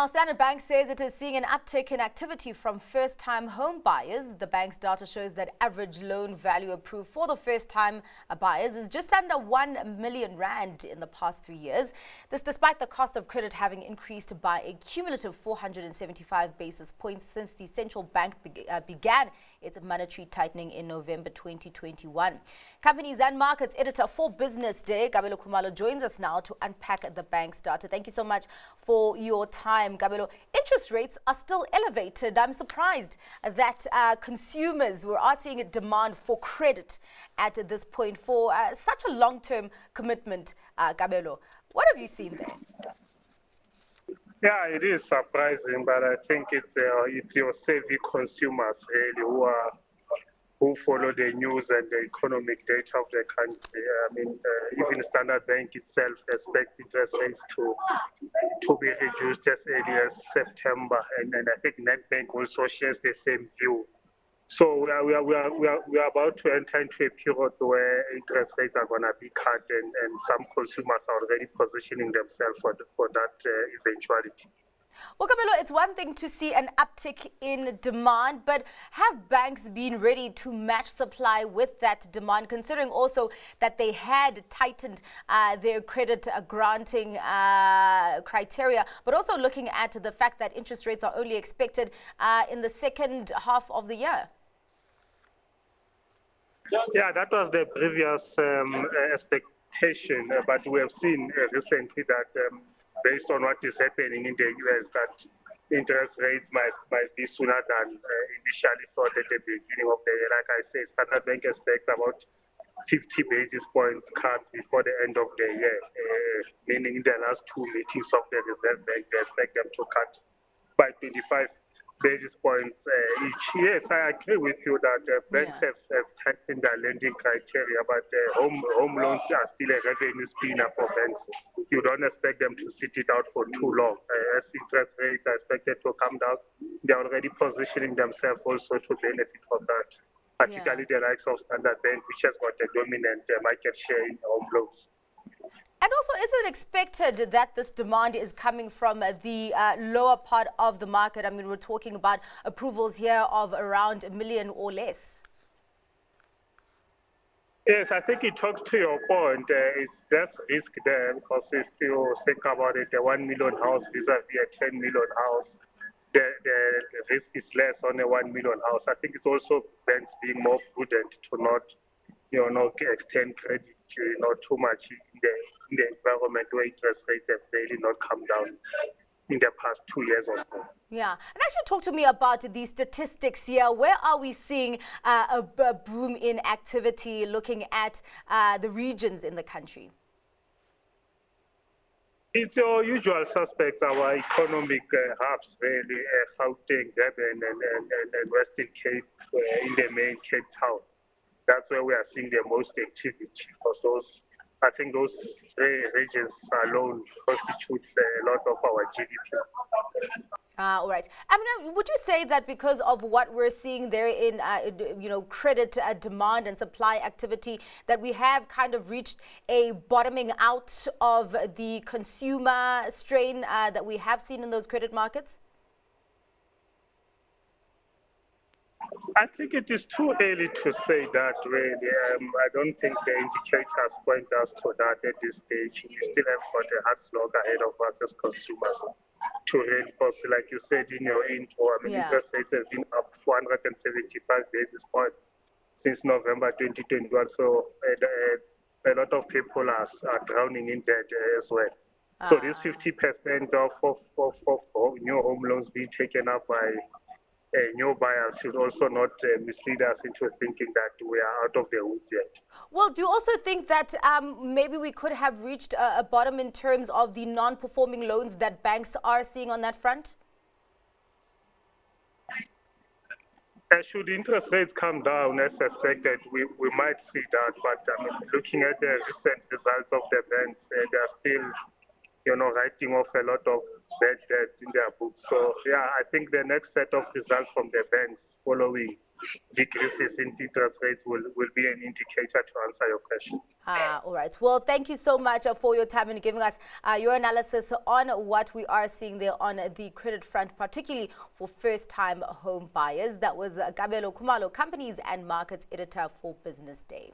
Standard Bank says it is seeing an uptick in activity from first-time home buyers. The bank's data shows that average loan value approved for the first-time buyers is just under 1 million rand in the past 3 years. This despite the cost of credit having increased by a cumulative 475 basis points since the central bank began its monetary tightening in November 2021. Companies and Markets editor for Business Day, Kabelo Khumalo, joins us now to unpack the bank's data. Thank you so much for your time, Kabelo. Interest rates are still elevated. I'm surprised that consumers are seeing a demand for credit at this point for such a long-term commitment, Kabelo. What have you seen there? Yeah, it is surprising, but I think it's your savvy consumers really who follow the news and the economic data of the country. I mean, even Standard Bank itself expects interest rates to be reduced as early as September, and I think Nedbank also shares the same view. So we are about to enter into a period where interest rates are going to be cut, and some consumers are already positioning themselves for that eventuality. Well, Kabelo, it's one thing to see an uptick in demand, but have banks been ready to match supply with that demand, considering also that they had tightened their credit granting criteria, but also looking at the fact that interest rates are only expected in the second half of the year? Yeah, that was the previous expectation, but we have seen recently that based on what is happening in the US, that interest rates might be sooner than initially thought at the beginning of the year. Like I say, Standard Bank expects about 50 basis points cuts before the end of the year, meaning in the last two meetings of the Reserve Bank, they expect them to cut by 25 basis points each. Yes, I agree with you that banks have tightened their lending criteria, but home loans are still a revenue spinner for banks. You don't expect them to sit it out for too long. As interest rates are expected to come down, they're already positioning themselves also to benefit from that, particularly the likes of Standard Bank, which has got a dominant market share in home loans. And also, is it expected that this demand is coming from the lower part of the market? I mean, we're talking about approvals here of around 1 million or less. Yes, I think it talks to your point. There's risk there, because if you think about it, a 1 million house vis-a-vis a 10 million house, the risk is less on a 1 million house. I think it's also banks being more prudent to not extend credit too much in the environment where interest rates have really not come down in the past 2 years or so. Yeah, and actually talk to me about the statistics here. Where are we seeing a boom in activity looking at the regions in the country? It's your usual suspects, our economic hubs, really, Gauteng, Durban, and Western Cape, in the main Cape Town. That's where we are seeing the most activity, because I think those three regions alone constitutes a lot of our GDP. All right. I mean, would you say that because of what we're seeing there in, credit demand and supply activity, that we have kind of reached a bottoming out of the consumer strain that we have seen in those credit markets? I think it is too early to say that, really. I don't think the indicators point us to that at this stage. We still have got a hard slog ahead of us as consumers to reinforce, like you said in your intro. I mean, interest rates have been up 475 basis points since November 2021. So a lot of people are drowning in debt as well. So this 50% of new home loans being taken up by new buyers should also not mislead us into thinking that we are out of the woods yet. Well, do you also think that maybe we could have reached a bottom in terms of the non-performing loans that banks are seeing on that front? Should interest rates come down as expected, we might see that. But I mean, looking at the recent results of the banks, they are still writing off a lot of bad debts in their books. So, yeah, I think the next set of results from the banks following decreases in interest rates will be an indicator to answer your question. All right. Well, thank you so much for your time and giving us your analysis on what we are seeing there on the credit front, particularly for first-time home buyers. That was Kabelo Khumalo, Companies and Markets Editor for Business Day.